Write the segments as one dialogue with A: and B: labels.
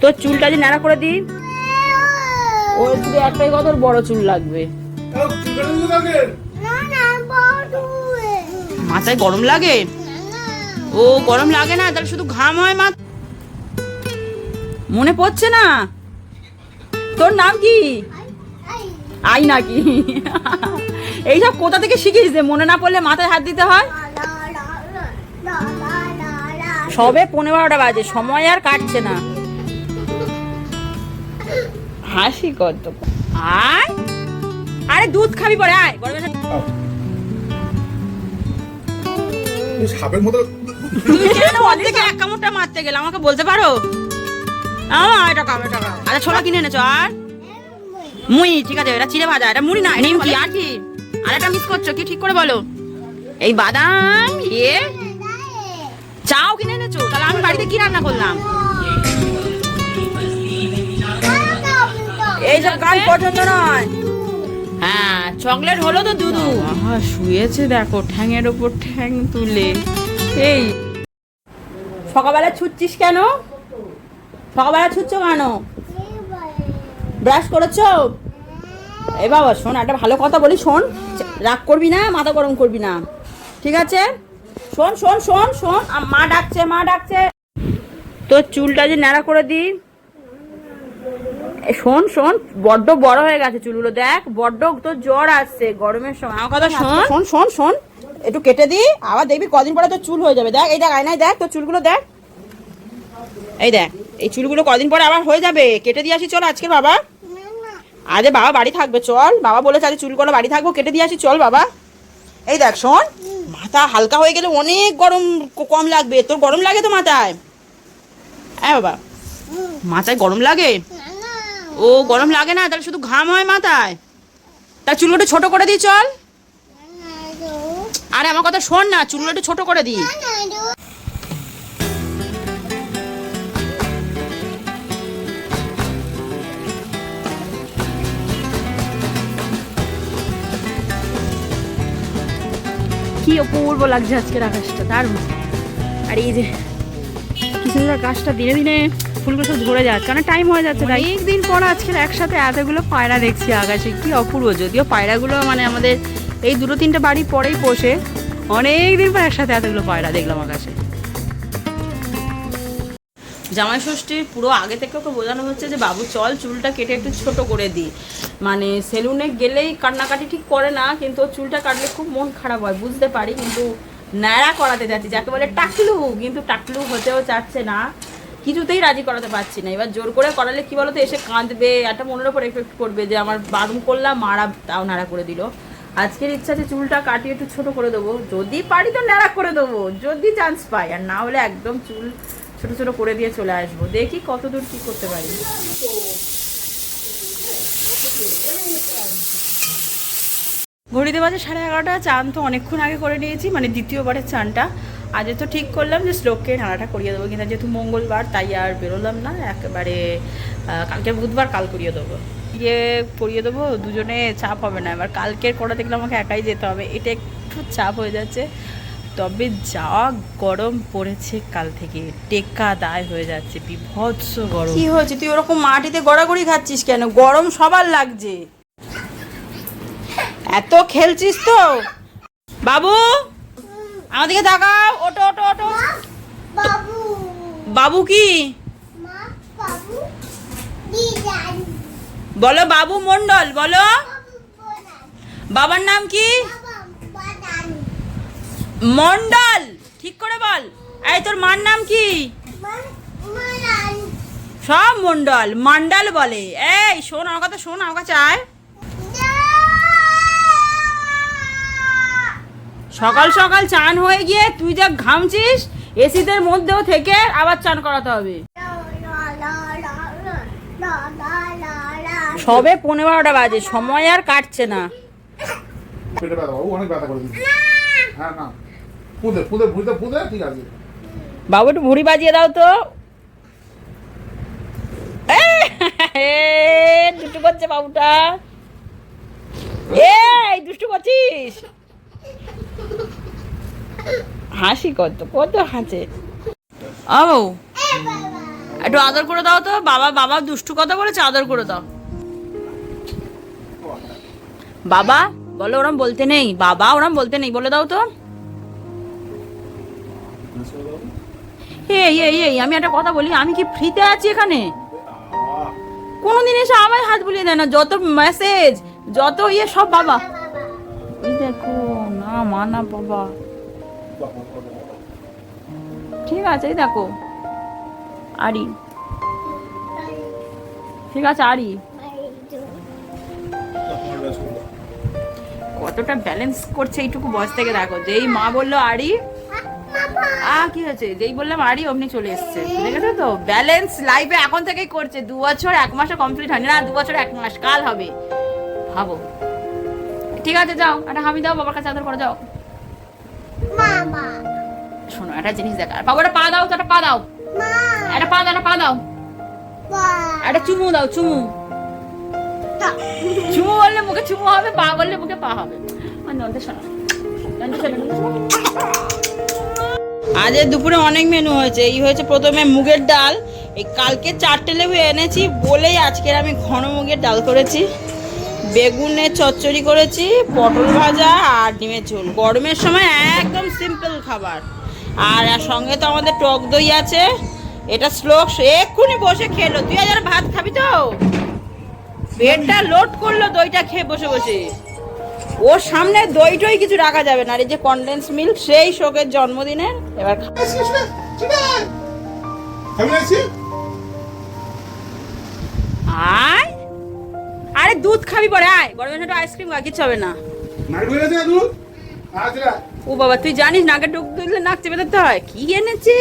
A: তোর চুলটা যে নাড়া করে দিই, ওর শুধু একটাই কথা, ওর বড় চুল লাগবে। মাথায় গরম লাগে? ও গরম লাগে না, তাহলে শুধু ঘাম হয়। মনে পড়ছে না? তোর নাম কি? আই নাকি? এইসব কোথা থেকে শিখিস যে মনে না পড়লে মাথায় হাত দিতে হয়? সবে 11:30 বাজে, সময় আর কাটছে না। হাসি কত! আয়, আরে দুধ খাবি পরে, আয়।
B: সাপের মতো
A: তুই কেন অর্ধেক এক কামড়টা মারতে গেলে আমাকে বলতে পারো? আচ্ছা ছোলা কিনে এনেছো? আর মুড়ি, ঠিক আছে, এটা চিড়ে ভাজা, এটা মুড়ি না, নিমকি। আর কি? আর একটা মিস করছো কি, ঠিক করে বলো। এই বাদাম, চাও কিনে এনেছো? তাহলে আমি বাড়িতে কি রান্না করলাম? এইসব গান পছন্দ নয়। হ্যাঁ, চকলেট হলো তো দুধু। শুয়েছে দেখো, ঠ্যাংয়ের ওপর ঠ্যাং তুলে। এই সকালবেলা ছুটছিস কেন? সকালবেলা ছুটছো কেন? ব্রাশ করেছো? এ বাবা শোন, একটা ভালো কথা বলি, শোন, রাগ করবি না, মাথা গরম করবি না, ঠিক আছে? শোন শোন শোন শোন, মা ডাকছে, মা ডাকছে। তোর চুলটা যে ন্যাড়া করে দিই। শোন শোন, বড্ড বড় হয়ে গেছে চুলগুলো, দেখ বড্ড তোর জ্বর আসছে গরমের সময়। আমার কথা শোন শোন শোন শোন, একটু কেটে দি, আবার দেখবি কদিন পরে তোর চুল হয়ে যাবে। দেখ, এই দেখ আয়নায় দেখ তোর চুলগুলো, দেখ, এই দেখ, এই চুলগুলো কদিন পরে আবার হয়ে যাবে। কেটে দিয়ে আসি চল আজকে বাবা। আরে বাবা বাড়ি থাকবে, চল, বাবা বলেছে আজ চুল করে বাড়ি থাকবো, কেটে দিয়ে আসি চল বাবা। এই দেখ শোন, মাথা হালকা হয়ে গেলে অনেক গরম কম লাগবে। তোর গরম লাগে তো মাথায়? হ্যাঁ বাবা, মাথায় গরম লাগে? ও গরম লাগে না, তাহলে শুধু ঘাম হয় মাথায়। তার চুলগুলো ছোট করে দিই চল। আরে আমার কথা শোন না, চুলগুলো একটু ছোট করে দিই। কি অপূর্ব লাগছে আজকের আকাশটা, দারুণ। আর এই যে কি সুন্দর আকাশটা, দিনে দিনে ফুলগুলো সব ঝরে যাচ্ছে, কারণ টাইম হয়ে যাচ্ছে। অনেকদিন পর আজকের একসাথে এতগুলো পায়রা দেখছি আকাশে, কি অপূর্ব। যদিও পায়রাগুলো মানে আমাদের এই 2-3টে বাড়ি পরেই পোষে, অনেকদিন পর একসাথে এতগুলো পায়রা দেখলাম আকাশে। জামাই ষষ্ঠীর পুরো আগে থেকে ওকে বোঝানো হচ্ছে যে বাবু চল চুলটা কেটে একটু ছোট করে দিই। মানে সেলুনে গেলেই কান্নাকাটি ঠিক করে না, কিন্তু ওর চুলটা কাটলে খুব মন খারাপ হয়, বুঝতে পারি, কিন্তু ন্যাড়া করাতে যাচ্ছি, যাকে বলে টাকলু, কিন্তু টাকলু হতেও চাচ্ছে না, কিছুতেই রাজি করাতে পারছি না। এবার জোর করে করালে কি বলতো, এসে কাঁদবে, একটা মনের ওপর এফেক্ট করবে যে আমার বারণ করলাম, মারা তাও নাড়া করে দিল। আজকের ইচ্ছা আছে চুলটা কাটিয়ে একটু ছোট করে দেবো, যদি পারি তো ন্যাড়া করে দেবো, যদি চান্স পাই, আর না হলে একদম চুল ছোট ছোট করে দিয়ে চলে আসবো। দেখি কতদূর কি করতে পারি। ঘড়িতে বাজে 11:30। চান তো অনেকক্ষণ আগে করে নিয়েছি, মানে দ্বিতীয়বারের চানটা। আজ তো ঠিক করলাম যে শ্লোককে নাড়াটা করিয়ে দেবো, কিন্তু যেহেতু মঙ্গলবার তাই আর বেরোলাম না, একেবারে কালকে বুধবার, কাল করিয়ে দেবো, গিয়ে করিয়ে দেবো, দুজনে চাপ হবে না। এবার কালকের করা দেখলে আমাকে একাই যেতে হবে, এটা একটু চাপ হয়ে যাচ্ছে। তবে যা গরম পড়েছে কাল থেকে, টেক্কা দায় হয়ে যাচ্ছে, বিভৎস গরম। কি হয়েছে, তুই ওরকম মাটিতে গড়াগড়ি খাচ্ছিস কেন? গরম সবার লাগছে, এত খেলছিস তো। বাবু আমাদেরকে তাকাও, ওটো ওটো ওটো। বাবু কি বলো? বাবু মন্ডল বলো। বাবার নাম কি? মন্ডল, ঠিক করে বল। এই তোর মার নাম কি? সব মন্ডল মন্ডল বলে। এই শোন আমার কথা, শোন আমার কাছে আয়। সকাল সকাল চান হয়ে গিয়ে তুই যা ঘামছিস, এসিদের মধ্যেও থেকে আবার চান করাতে হবে। সবে 11:30 বাজে, সময় আর কাটছে না।
B: পেটে ব্যথা, অনেক ব্যথা করে দিচ্ছি। হ্যাঁ না, পুঁতে পুঁতে পুঁতে পুঁতে, ঠিক আছে
A: বাবু একটু ভুঁড়ি বাজিয়ে দাও তো। দুষ্টু করছে বাবুটা, এই দুষ্টু করছিস, হাসি কত কত হাসে। ও একটু আদর করে দাও তো, বাবা বাবা দুষ্টু কথা বলেছে, আদর করে দাও। বাবা বলো, ওরম বলতে নেই, বাবা ওরম বলতে নেই, বলে দাও তো। এই এই এই আমি একটা কথা বলি, আমি কি ফ্রিতে আছি এখানে? কোনোদিন এসে আমায় হাত বুলিয়ে দেয় না, যত মেসেজ যত ইয়ে সব বাবা। এই দেখো না মা না বাবা, ঠিক আছে এই দেখো আরি, ঠিক আছে আরি। কতটা ব্যালেন্স করছে এইটুকু বয়স থেকে, দেখো যেই মা বললো আরি কি হয়েছে, যেই বললাম আরি অমনি চলে এসছে, দেখেছো তো ব্যালেন্স লাইফে এখন থেকেই করছে। 2 বছর 1 মাসে কমপ্লিট হয়নি, না 2 বছর 1 মাস, কাল হবে ভাবো। ঠিক আছে যাও, একটা হামি দাও, বাবার কাছে আদর করে যাও। শোনো একটা জিনিস দেখা, বাবা একটা পা দাও তো, একটা পা দাও, একটা পা দাও, একটা পা দাও, একটা চুমু দাও, চুমু। চুমু বললে মুখে চুমু হবে, পা বললে মুখে পা হবে। আজ দুপুরে অনেক মেনু হয়েছে। এই হয়েছে প্রথমে মুগের ডাল, এই কালকে 4টে লেবু এনেছি বলেই আজকের আমি ঘন মুগের ডাল করেছি, বেগুনের চচ্চড়ি করেছি, পটল ভাজা আর ডিমের ঝোল। গরমের সময় একদম সিম্পল খাবার। আর সঙ্গে তো আমাদের টক দই আছে, এটা শ্লোক এক্ষুনি বসে খেলো। তুই আজ আর ভাত খাবি তো? পেটটা লোড করলো দইটা খেয়ে বসে বসে। ওর সামনে দইটই কিছু রাখা যাবে না। আর এই যে কনডেন্স মিল্ক, সেই শোকের জন্মদিনের। এবার আয়, আরে দুধ খাবি পরে আয়, গরমের একটু আইসক্রিম খা, কিচ্ছু হবে না। ও বাবা তুই জানিস নাকে ডুব দিলে নাক চেপে ধরতে হয়। কি এনেছে?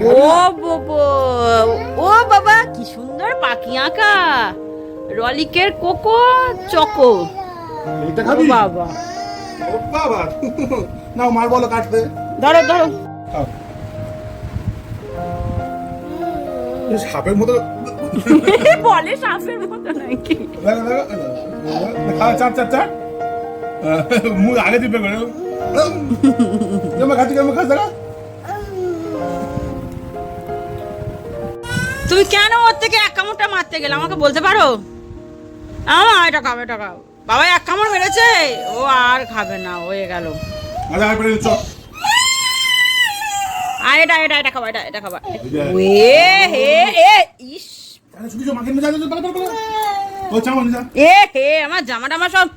A: ও বাবা, ও বাবা কি সুন্দর পাখি আঁকা, রলিকের কোকো চকো। বাবা
B: বাবা নাও মার বলো কাটতে,
A: ধরো ধরো।
B: সাপের মতো
A: বলে, সাপের মতো নাকি?
B: চার চার চার মুখ আগে দিবে করে খাচ্ছি খাস দেখা।
A: তুমি কেন ওর থেকে 1 কামড়টা মারতে গেলে আমাকে বলতে পারো? এটা খাবে, এটা খাও। বাবা 1 কামড় মেরেছে, ও আর খাবে না, হয়ে গেল। আর এটা এটা এটা খাবা, এটা এটা খাবা। এ হে এ ইস, এ হে আমার জামা টামা সব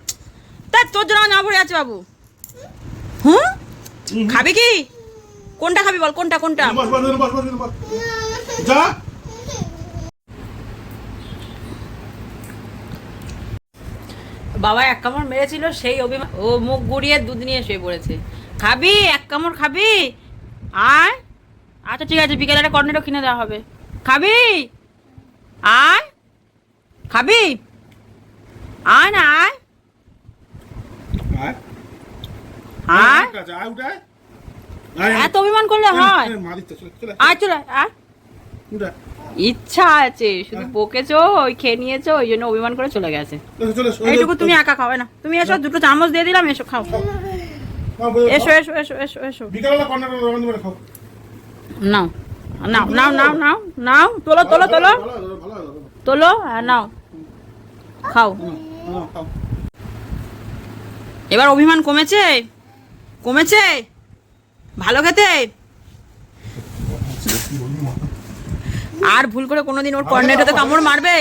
A: তা তোর জন্য না ভরে আছে বাবু। হুম খাবি কি? কোনটা খাবি বল, কোনটা কোনটা? বাবা 1 কামড় মেরেছিল, সেই অভিমান, ও মুখ গুড়িয়ে দুধ নিয়ে শুয়ে পড়েছে। খাবি 1 কামড় খাবি? আয়, আচ্ছা ঠিক আছে, বিকেলে একটা কর্নেটো কিনে দেওয়া হবে। খাবি? আয় খাবি, আয় না আয় আয়। এত অভিমান করলে হয়? আয় চলে আয়। ইচ্ছা আছে, শুধু বকেছো, ওই খেয়ে নিয়েছো, ওই জন্য অভিমান করে চলে গেছে। এইটুকু তুমি একা খাবে না, তুমি এসো, 2টো চামচ দিয়ে দিলাম, এসো খাও। এসো এসো এসো এসো এসো। নাও নাও নাও নাও নাও নাও, তোলো তোলো তোলো তোলো, আর নাও খাও। এবার অভিমান কমেছে? কমেছে? ভালো খেতে? আর ভুল করে কোনোদিন ওর কর্নেটোতে কামড় মারবে?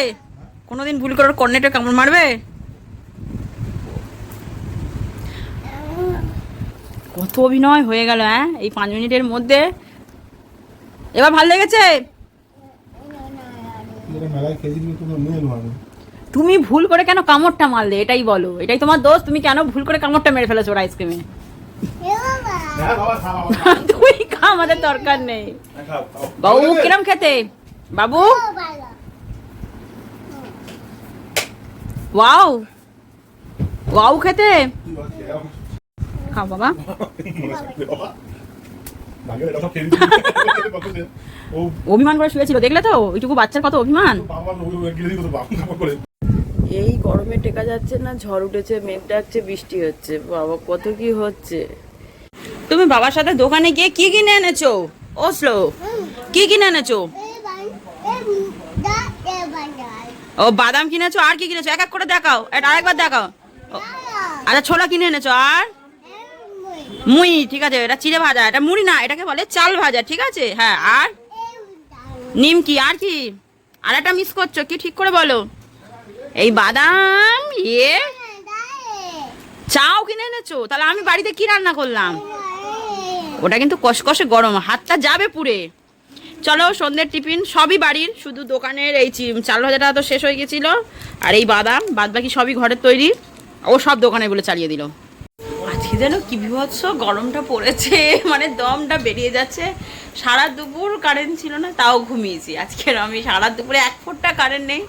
A: কোনোদিন ভুল করে ওর কর্নেটোতে কামড় মারবে? কত অভিনয় হয়ে গেল হ্যাঁ এই 5 মিনিটের মধ্যে। এবার ভালো লেগেছে? তুমি ভুল করে কেন কামড়টা মারলে এটাই বলো, এটাই তোমার দোষ। তুমি কেন ভুল করে কামড়টা মেরে ফেলেছো ওর আইসক্রিমে? তুই খা, আমাদের দরকার নেই। বাবু কিরম খেতে? বাবু ওয়াও ওয়াও খেতে। খাও বাবা। অভিমান করে শুয়েছিল, দেখলে তো ওইটুকু বাচ্চার কত অভিমান। এই গরমে টেকা যাচ্ছে না, ঝড় উঠেছে, মেঘ ডাকছে, বৃষ্টি হচ্ছে, বাবা কত কি হচ্ছে। তুমি বাবার সাথে দোকানে গিয়ে কি কিনে এনেছো? ও স্লো কি কিনে এনেছো? ও বাদাম কিনেছো, আর কি কিনেছো? এক এক করে দেখাও, এটা আরেকবার দেখাও। আচ্ছা ছোলা কিনে এনেছো, আর মুড়ি, ঠিক আছে, এটা চিড়ে ভাজা, এটা মুড়ি না, এটাকে বলে চাল ভাজা, ঠিক আছে। হ্যাঁ, আর নিমকি, আর কি? আর একটা মিস করছো, কি ঠিক করে বলো? এই বাদাম, ইয়ে চাও কিনে এনেছো। তাহলে আমি বাড়িতে কি রান্না করলাম? ওটা কিন্তু কষকষে গরম, হাতটা যাবে পুড়ে। চলো, সন্ধ্যের টিফিন সবই বাড়ির, শুধু দোকানের এই চাল ভাজাটা তো শেষ হয়ে গেছিল, আর এই বাদাম, বাদ বাকি সবই ঘরের তৈরি। ও সব দোকানে বলে চালিয়ে দিল। আজকে যেন কি বিভৎস গরমটা পড়েছে, মানে দমটা বেরিয়ে যাচ্ছে। সারা দুপুর কারেন্ট ছিল না, তাও ঘুমিয়েছি। আজকের আমি সারা দুপুরে এক ফোঁটা কারেন্ট নেই।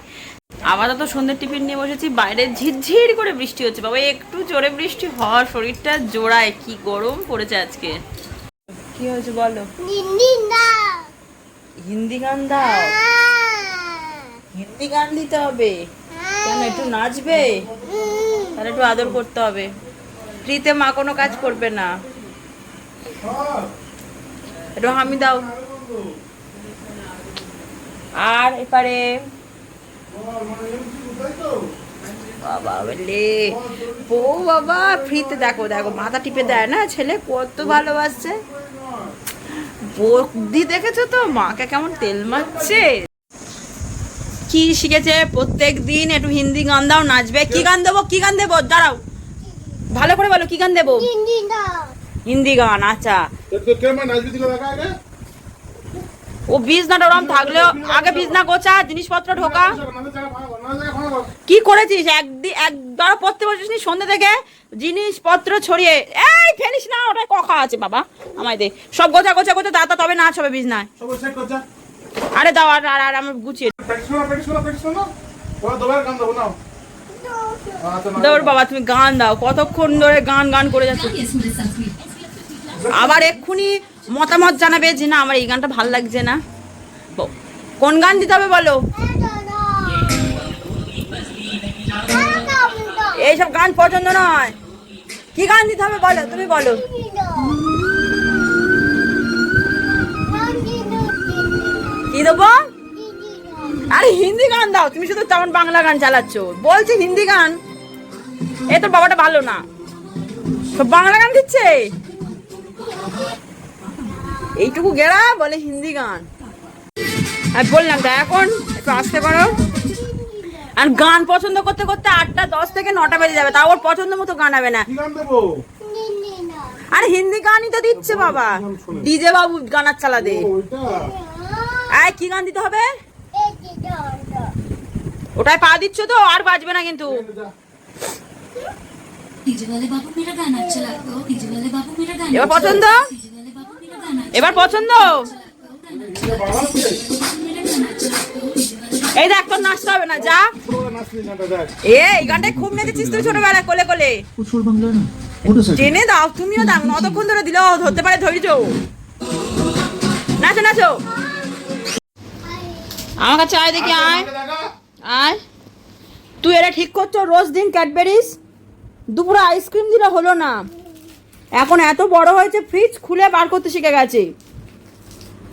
A: আপাতত সন্ধ্যের টিফিন নিয়ে বসেছি, বাইরে ঝিরঝির করে বৃষ্টি হচ্ছে। বাবা একটু জোরে বৃষ্টি হওয়ার শরীরটা জোড়ায়, কি গরম পড়েছে আজকে। কি হয়েছে বলো? হিন্দি গান দাও। হিন্দি গান দিতে হবে কেন? একটু নাচবে, তাহলে একটু আদর করতে হবে। ফ্রিতে মা কোনো কাজ করবে না। একটু হামি দাও। আর এপারে বাবা বলে বউ, বাবা ফ্রিতে দেখো দেখো মাথা টিপে দেয় না ছেলে, কত ভালোবাসছে। বৌদি দেখেছো তো মাকে কেমন তেল মারছে। কি শিখেছে? প্রত্যেক দিন একটু হিন্দি গান দাও, নাচবে। কি গান দেবো? কি গান দেবো? দাঁড়াও, ভালো করে বলো, কি গান দেবো? হিন্দি গান। আচ্ছা, ও বিছনাটা ওরম থাকলেও আগে বিছনা গোছা, জিনিসপত্র ঢোকা। কি করেছিস? একবার পড়তে বসেছিস সন্ধ্যে থেকে, জিনিসপত্র ছড়িয়ে। এই ফেলিস না, ওটাই কখা আছে বাবা, আমায় দে সব। গোছা গোছা গোছা দাদা, তবে নাচ হবে বিছনায়। আরে দাও, আর আর আমি গুছিয়ে। দৌড় বাবা, তুমি গান দাও। কতক্ষণ ধরে গান গান করে যাচ্ছ। আবার এক্ষুনি মতামত জানাবে যে না আমার এই গানটা ভাল লাগছে না। কোন গান দিতে হবে বলো? এইসব গান পছন্দ নয়। কি গান দিতে হবে বলো, তুমি বলো। কি দেবো? আরে হিন্দি গান দাও। তুমি শুধু তেমন বাংলা গান চালাচ্ছ। বলছি হিন্দি গান। এ তোর বাবাটা ভালো না, সব বাংলা গান দিচ্ছে। এইটুকু গেরা বলে হিন্দি গান। আর বললাম তো এখন একটু আসতে পারো। আর গান পছন্দ করতে করতে 8টা 10 থেকে 9টা বেজে যাবে, তাও ওর পছন্দ মতো গান হবে না। আরে হিন্দি গানই তো দিচ্ছে বাবা, ডিজে বাবু গানার চালা দে। আয় কি গান দিতে হবে? ওটাই পা দিচ্ছ তো, আর বাজবে না কিন্তু। এবার পছন্দ? এবার পছন্দ? এই দেখ, তোর নাচতে হবে না, যা। এই গানটাই খুব নেচেছিস তুই ছোটবেলায়, কোলে কোলে। টেনে দাও, তুমিও দাও। অতক্ষণ ধরে দিলেও ধরতে পারে ধৈর্য। নাচো নাচো। আমার কাছে আয় দেখি, আয় আয়। তুই এটা ঠিক করছো রোজ দিন ক্যাডবেরিজ, দুপুরে আইসক্রিম দিলে হলো না। এখন এত বড় হয়েছে, ফ্রিজ খুলে বার করতে শিখে গেছে।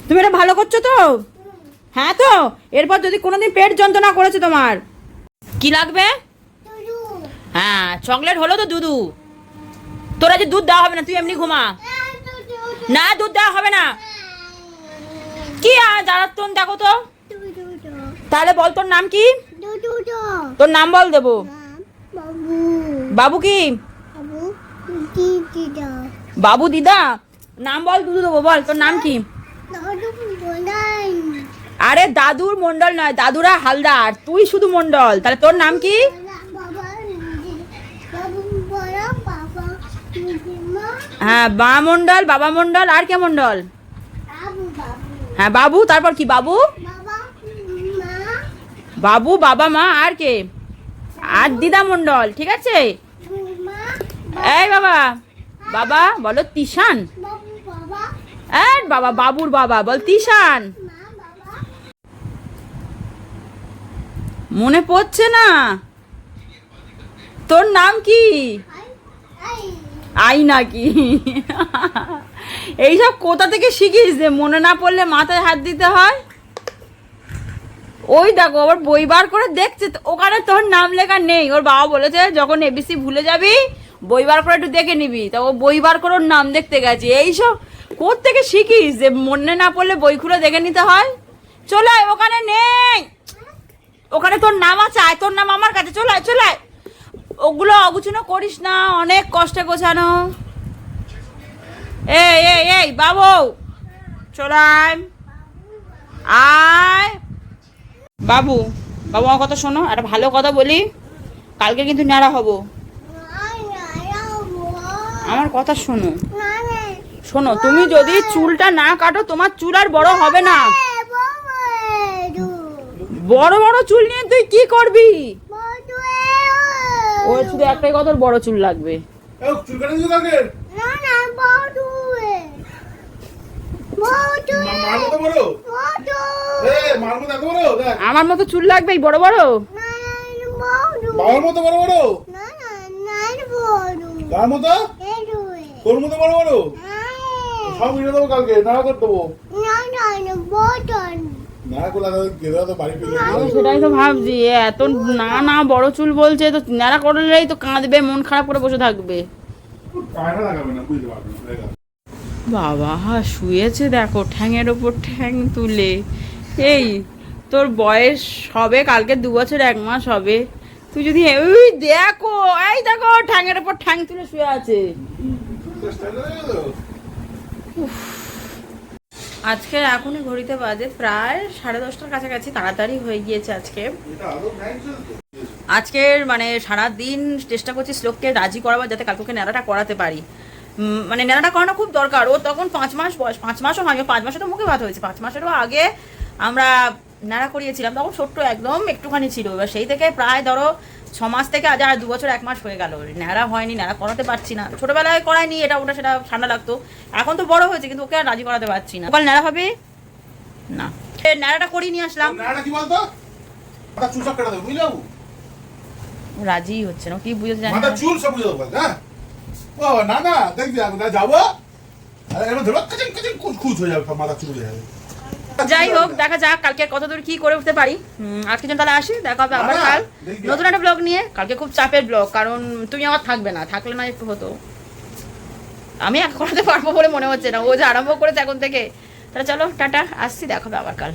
A: তুমি এটা ভালো করছো তো? হ্যাঁ তো, এরপর যদি কোনোদিন পেট যন্ত্রণা করেছে তোমার, কি লাগবে? হ্যাঁ, চকলেট হলো তো দুধু। তোর আজ দুধ দেওয়া হবে না, তুই এমনি ঘুমা। না, দুধ দেওয়া হবে না। কি জ্বালাতন দেখো তো। তাহলে বল তোর নাম কি? তোর নাম বল দেবো। বাবু কি? বাবু দিদা। নাম বল, দুধু দেবো। বল তোর নাম কি? আরে দাদুর মন্ডল নয়, দাদুরা হালদার, তুই শুধু মন্ডল। তাহলে তোর নাম কি? হ্যাঁ, মা মন্ডল, বাবা মন্ডল, আর কে মন্ডল? হ্যাঁ বাবু, তারপর কি? বাবু বাবু বাবা মা, আর কে? আর দিদা মন্ডল, ঠিক আছে। এই বাবা, বাবা বলো তিশান। বাবা, বাবুর বাবা বল তিশান। মনে পড়ছে না? তোর নাম কি? আই নাকি এইসব কোথা থেকে শিখিস যে মনে না পড়লে মাথায় হাত দিতে হয়? ওই দেখো আবার বই বার করে দেখছে, ওখানে তোর নাম লেখা নেই। ওর বাবা বলেছে যখন এবিসি ভুলে যাবি বই বার করে একটু দেখে নিবি, তা ও বই বার করে ওর নাম দেখতে গেছে। এইসব কোত্থেকে শিখিস যে মনে না পড়লে বই খুলে দেখে নিতে হয়? চলে আয়, ওখানে নেই, ওখানে তোর নাম আছে, আয় তোর নাম আমার কাছে, চলে আয় চলে আয়। ওগুলো অগুছানো করিস না, অনেক কষ্টে গোছানো। এই এই এই বাবু চলে আয় আয়। বাবু বাবু আমার কথা শোনো, একটা ভালো কথা বলি, কালকে কিন্তু ন্যাড়া হব। আমার কথা শোনো, শোনো, তুমি যদি চুলটা না কাটো তোমার চুল আর বড় হবে না। বড় বড় চুল নিয়ে তুই কি করবি? ওই শুধু একটাই কথা, বড় চুল লাগবে।
B: চুল কাটে দিও কাকে? না না বড় মার মতো বড় মার মতো এত বড় দেখ।
A: আমার মতো চুল লাগবে বড় বড়?
B: বাবার মতো বড় বড়? কার মতো? তোর মতো বড় বড়? সব মিলে দেবো কালকে, নাড়া করে দেবো।
A: সেটাই তো ভাবছি, এত না না বড় চুল বলছে তো ন্যাড়া করলেই তো কাঁদবে, মন খারাপ করে বসে থাকবে। বাবা শুয়েছে দেখো ঠ্যাঙের ওপর ঠ্যাং তুলে। এই তোর বয়স হবে কালকে 2 বছর 1 মাস হবে, তুই যদি ওই দেখো, এই দেখো ঠ্যাঙের ওপর ঠ্যাং তুলে শুয়ে আছে। আজকে এখনই ঘড়িতে বাজে প্রায় 10:30টার কাছাকাছি, তাড়াতাড়ি হয়ে গিয়েছে আজকে। আজকের মানে সারাদিন চেষ্টা করছি শ্লোককে রাজি করাবার যাতে কালকে ন্যাড়াটা করাতে পারি। মানে ন্যাড়াটা করানো খুব দরকার। ও তখন 5 মাস বয়স, 5 মাসও হয়নি, 5 মাসে তো মুখে ভাত হয়েছে। 5 মাসেরও আগে আমরা ন্যাড়া করিয়েছিলাম, তখন ছোট্ট একদম একটুখানি ছিল। এবার সেই থেকে প্রায় ধরো 6 মাস থেকে আজ আর 2 বছর 1 মাস হয়ে গেল ন্যাড়া হয়নি, ন্যাড়া করাতে পারছি না। ছোটবেলায় করায়নি, এটা ওটা সেটা ঠান্ডা লাগতো। এখন তো বড় হয়েছে কিন্তু ওকে আর রাজি করাতে পারছি না। কাল ন্যাড়া হবে না, ন্যাড়াটা করিয়ে নিয়ে আসলাম। রাজি হচ্ছে না, কি বুঝেছে জানি না।
B: চুল সব বুঝে দেবো। হ্যাঁ ও না না দেখবি যাবো, খুশ হয়ে যাবে, মাথা চুল হয়ে যাবে।
A: যাই হোক দেখা যাক কালকে কতদূর কি করে উঠতে পারি। আজকে যেন তাহলে আসি, দেখা হবে আবার কাল নতুন একটা ব্লগ নিয়ে। কালকে খুব চাপের ব্লগ, কারণ তুমি আমার থাকবে না, থাকলে না একটু হতো। আমি এক করাতে পারবো বলে মনে হচ্ছে না, ও যে আরম্ভ করেছে এখন থেকে। তাহলে চলো টাটা, আসছি, দেখা হবে আবার কাল।